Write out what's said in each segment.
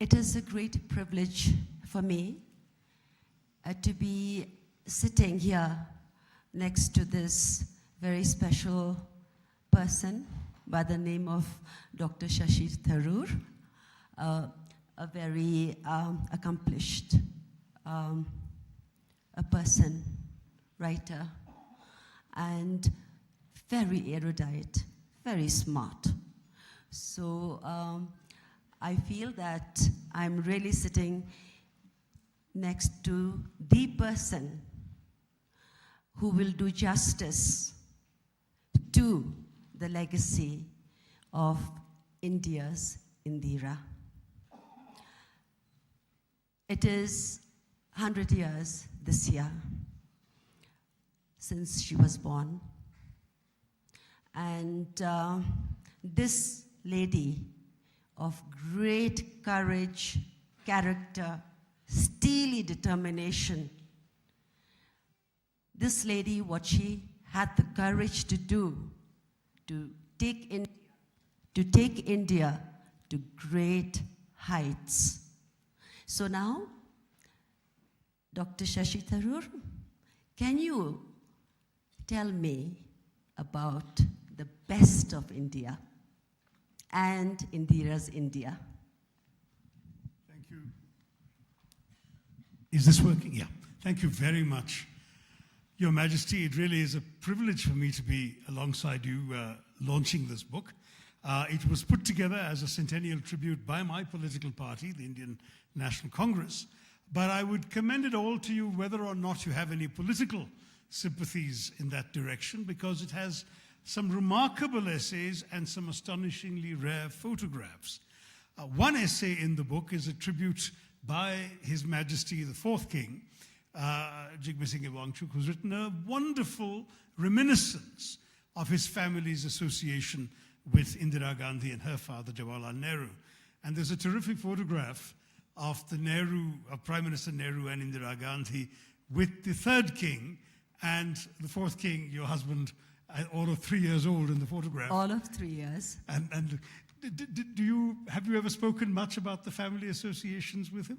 It is a great privilege for me to be sitting here next to this very special person by the name of Dr. Shashi Tharoor, a very accomplished a person, writer, and very erudite, very smart. So I feel that I'm really sitting next to the person who will do justice to the legacy of India's Indira. It is 100 years this year since she was born. And this lady of great courage, character, steely determination, this lady, what she had the courage to do, to take India to great heights. So now, Dr. Shashi Tharoor, can you tell me about the best of India and Indira's India? Thank you. Is this working? Yeah. Thank you very much. Your Majesty, it really is a privilege for me to be alongside you launching this book. It was put together as a centennial tribute by my political party, the Indian National Congress, but I would commend it all to you whether or not you have any political sympathies in that direction, because it has some remarkable essays and some astonishingly rare photographs. One essay in the book is a tribute by His Majesty the Fourth King, Wangmo Wangchuck, who's written a wonderful reminiscence of his family's association with Indira Gandhi and her father, Jawaharlal Nehru. And there's a terrific photograph of the Prime Minister Nehru and Indira Gandhi with the third king and the fourth king, your husband, all of 3 years old in the photograph. All of 3 years. And have you ever spoken much about the family associations with him?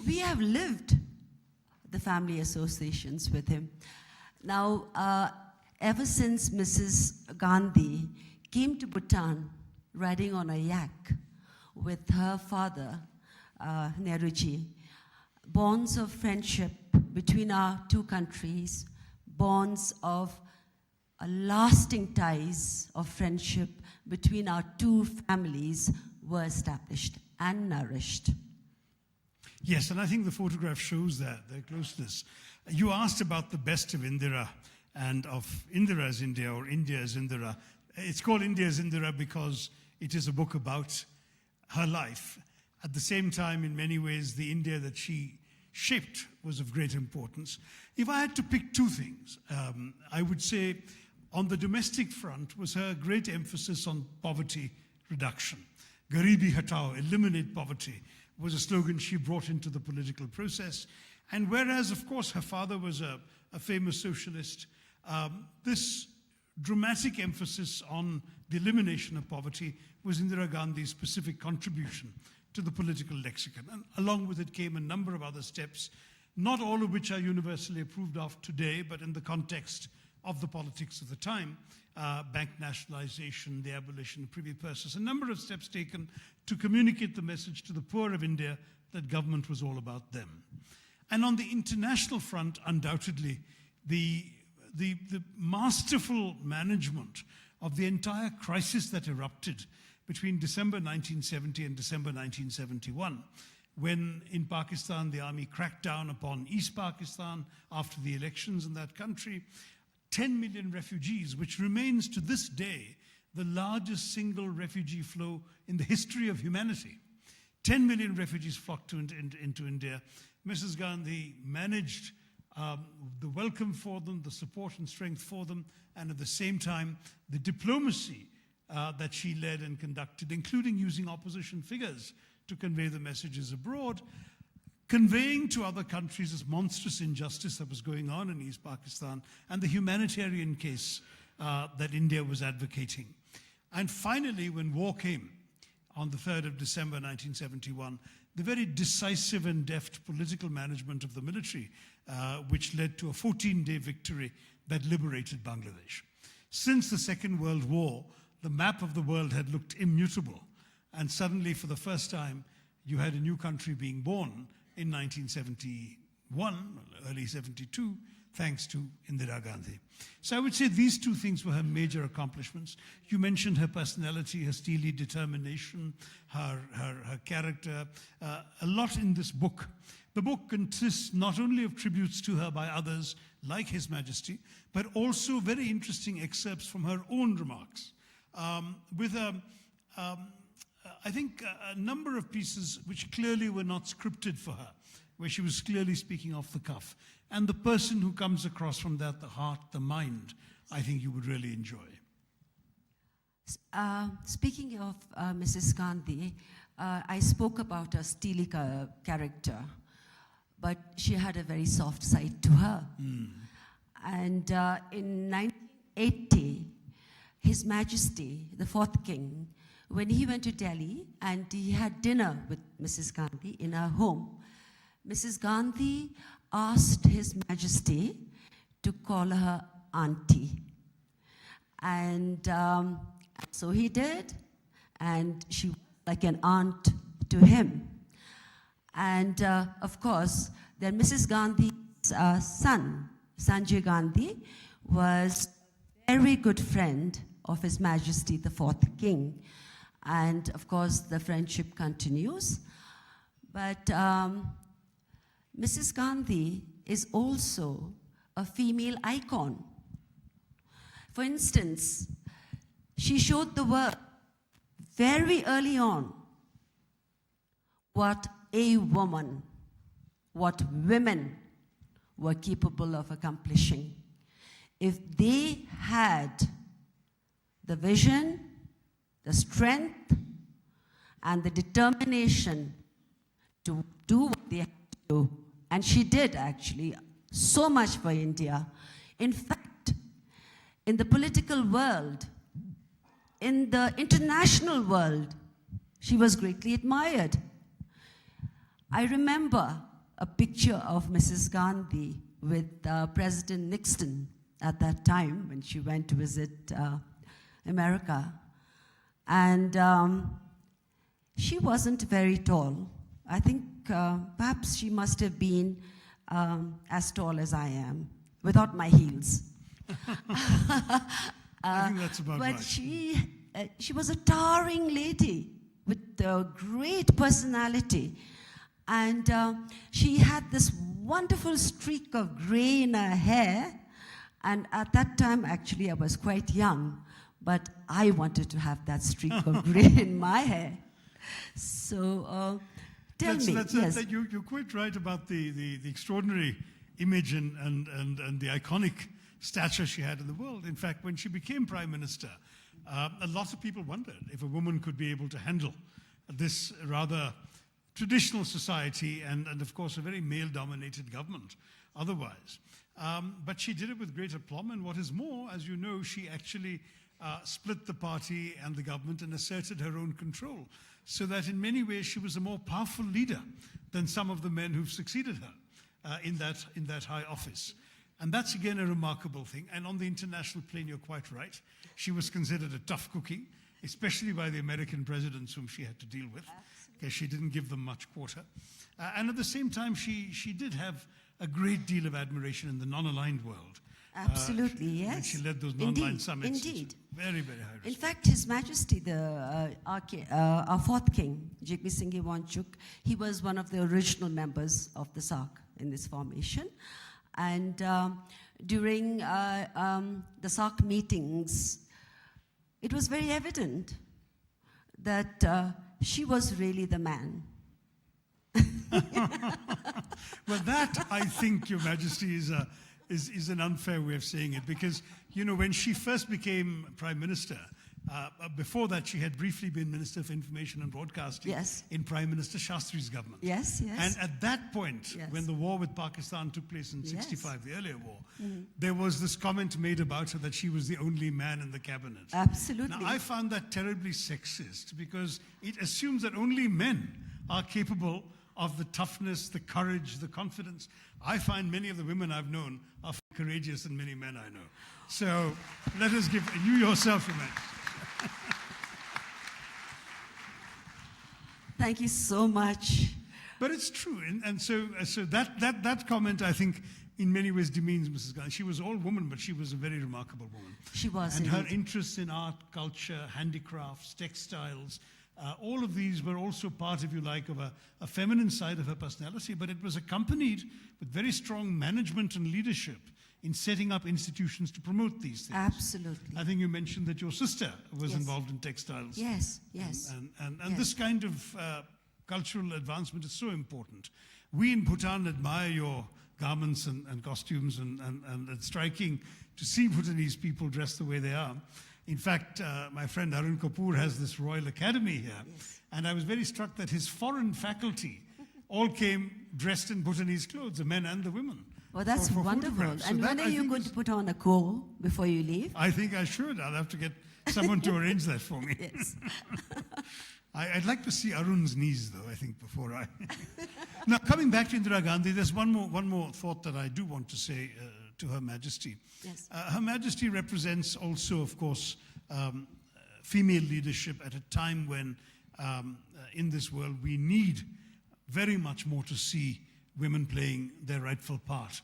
We have lived the family associations with him. Now, ever since Mrs. Gandhi came to Bhutan riding on a yak with her father, Nehruji, bonds of friendship between our two countries, bonds of lasting ties of friendship between our two families were established and nourished. Yes, and I think the photograph shows that, their closeness. You asked about the best of Indira and of Indira's India, or India's Indira. It's called India's Indira because it is a book about her life. At the same time, in many ways, the India that she shaped was of great importance. If I had to pick two things, I would say on the domestic front was her great emphasis on poverty reduction. Garibi Hatao, eliminate poverty, was a slogan she brought into the political process. And whereas, of course, her father was a famous socialist, this dramatic emphasis on the elimination of poverty was Indira Gandhi's specific contribution to the political lexicon. And along with it came a number of other steps, not all of which are universally approved of today, but in the context of the politics of the time, bank nationalization, the abolition of privy purses, a number of steps taken to communicate the message to the poor of India that government was all about them. And on the international front, undoubtedly, the masterful management of the entire crisis that erupted between December 1970 and December 1971, when in Pakistan the army cracked down upon East Pakistan after the elections in that country. 10 million refugees, which remains to this day the largest single refugee flow in the history of humanity. 10 million refugees flocked into India. Mrs. Gandhi managed the welcome for them, the support and strength for them, and at the same time, the diplomacy that she led and conducted, including using opposition figures to convey the messages abroad, conveying to other countries this monstrous injustice that was going on in East Pakistan and the humanitarian case that India was advocating. And finally, when war came, on the 3rd of December 1971, the very decisive and deft political management of the military, which led to a 14-day victory that liberated Bangladesh. Since the Second World War, the map of the world had looked immutable, and suddenly, for the first time, you had a new country being born in 1971, early 72, thanks to Indira Gandhi. So I would say these two things were her major accomplishments. You mentioned her personality, her steely determination, her character, a lot in this book. The book consists not only of tributes to her by others, like His Majesty, but also very interesting excerpts from her own remarks, with I think a number of pieces which clearly were not scripted for her, where she was clearly speaking off the cuff. And the person who comes across from that, the heart, the mind, I think you would really enjoy. Speaking of Mrs. Gandhi, I spoke about her steely character, but she had a very soft side to her. And in 1980, His Majesty, the fourth king, when he went to Delhi and he had dinner with Mrs. Gandhi in her home, Mrs. Gandhi asked His Majesty to call her auntie. And so he did, and she was like an aunt to him. And of course, then Mrs. Gandhi's son, Sanjay Gandhi, was a very good friend of His Majesty, the fourth king. And of course, the friendship continues. But Mrs. Gandhi is also a female icon. For instance, she showed the world very early on what a woman, what women were capable of accomplishing. If they had the vision, the strength, and the determination to do what they had to do. And she did, actually, so much for India. In fact, in the political world, in the international world, she was greatly admired. I remember a picture of Mrs. Gandhi with President Nixon at that time when she went to visit America. And she wasn't very tall. I think perhaps she must have been as tall as I am, without my heels. I think that's about right. But she was a towering lady with a great personality. And she had this wonderful streak of gray in her hair. And at that time, actually, I was quite young. But I wanted to have that streak of gray in my hair. So tell me. Yes. You're quite right about the extraordinary image and the iconic stature she had in the world. In fact, when she became Prime Minister, a lot of people wondered if a woman could be able to handle this rather traditional society and of course, a very male-dominated government otherwise. But she did it with great aplomb, and what is more, as you know, she actually split the party and the government and asserted her own control, so that in many ways she was a more powerful leader than some of the men who've succeeded her in that high office. And that's again a remarkable thing. And on the international plane, you're quite right. She was considered a tough cookie, especially by the American presidents whom she had to deal with, because she didn't give them much quarter. And at the same time, she did have a great deal of admiration in the non-aligned world. Absolutely, yes. When she led those non-aligned summits. Indeed. Very, very high respect. In fact, His Majesty, our fourth king, Jigme Singh Wangchuck, he was one of the original members of the SARC in this formation. And during the SARC meetings, it was very evident that she was really the man. Well, that, I think, Your Majesty, is an unfair way of saying it, because, you know, when she first became Prime Minister, Before that, she had briefly been Minister for Information and Broadcasting Yes. in Prime Minister Shastri's government. Yes, yes. And at that point, Yes. when the war with Pakistan took place in 65, Yes. the earlier war, there was this comment made about her that she was the only man in the cabinet. Absolutely. Now, I found that terribly sexist because it assumes that only men are capable of the toughness, the courage, the confidence. I find many of the women I've known are far courageous than many men I know. So let us give you yourself a match. Thank you so much. But it's true. And so that comment, I think, in many ways demeans Mrs. Gandhi. She was all woman, but she was a very remarkable woman. She was. And her indeed. interests in art, culture, handicrafts, textiles, all of these were also part, if you like, of a feminine side of her personality, but it was accompanied with very strong management and leadership in setting up institutions to promote these things. Absolutely. I think you mentioned that your sister was Yes. involved in textiles. Yes, yes. And Yes. this kind of cultural advancement is so important. We in Bhutan admire your garments and costumes, and it's striking to see Bhutanese people dressed the way they are. In fact, my friend Arun Kapoor has this Royal Academy here, Yes. and I was very struck that his foreign faculty all came dressed in Bhutanese clothes, the men and the women. Well, that's for wonderful. photographs. So And that, when I are you think, going to put on a kohl before you leave? I think I should. I'll have to get someone to arrange that for me. Yes. I'd like to see Arun's knees, though, I think, before I... Now, coming back to Indira Gandhi, there's one more thought that I do want to say to Her Majesty. Yes. Her Majesty represents also, of course, female leadership at a time when in this world we need very much more to see women playing their rightful part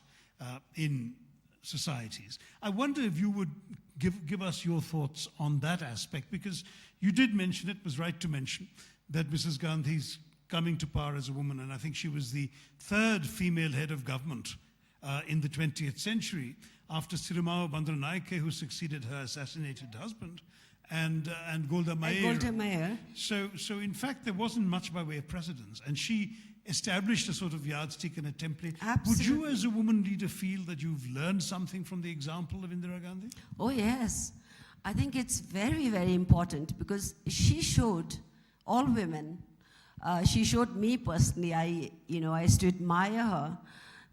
in societies. I wonder if you would give us your thoughts on that aspect, because you did mention, it was right to mention, that Mrs. Gandhi's coming to power as a woman, and I think she was the third female head of government in the 20th century, after Sirumao Bandaranaike, who succeeded her assassinated husband, and Golda Meir. And Golda Meir. So in fact, there wasn't much by way of precedence, and she established a sort of yardstick and a template. Would you, Absolutely. as a woman leader, feel that you've learned something from the example of Indira Gandhi? Oh, yes. I think it's very, very important because she showed all women, she showed me personally, I used to admire her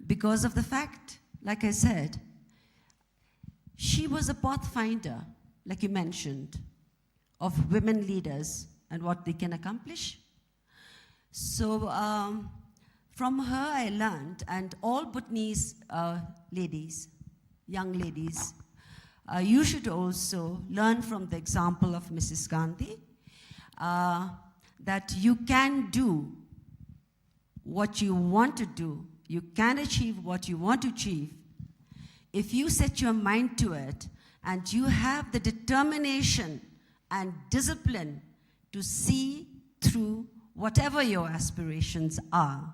because of the fact, like I said, she was a pathfinder, like you mentioned, of women leaders and what they can accomplish. So from her I learned, and all Bhutanese ladies, young ladies, you should also learn from the example of Mrs. Gandhi, that you can do what you want to do, you can achieve what you want to achieve, if you set your mind to it and you have the determination and discipline to see through whatever your aspirations are.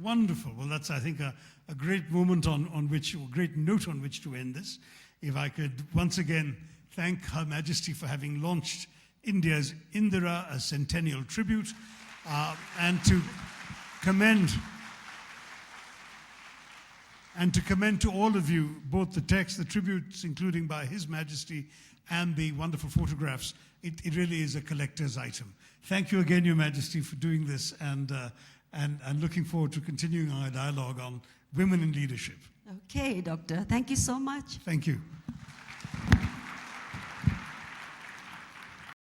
Wonderful. Well, that's, I think, a great moment on which, or great note on which to end this. If I could once again thank Her Majesty for having launched India's Indira, a centennial tribute, and to commend to all of you both the text, the tributes, including by His Majesty, and the wonderful photographs. It really is a collector's item. Thank you again, Your Majesty, for doing this, and looking forward to continuing our dialogue on women in leadership. Okay, Doctor. Thank you so much. Thank you.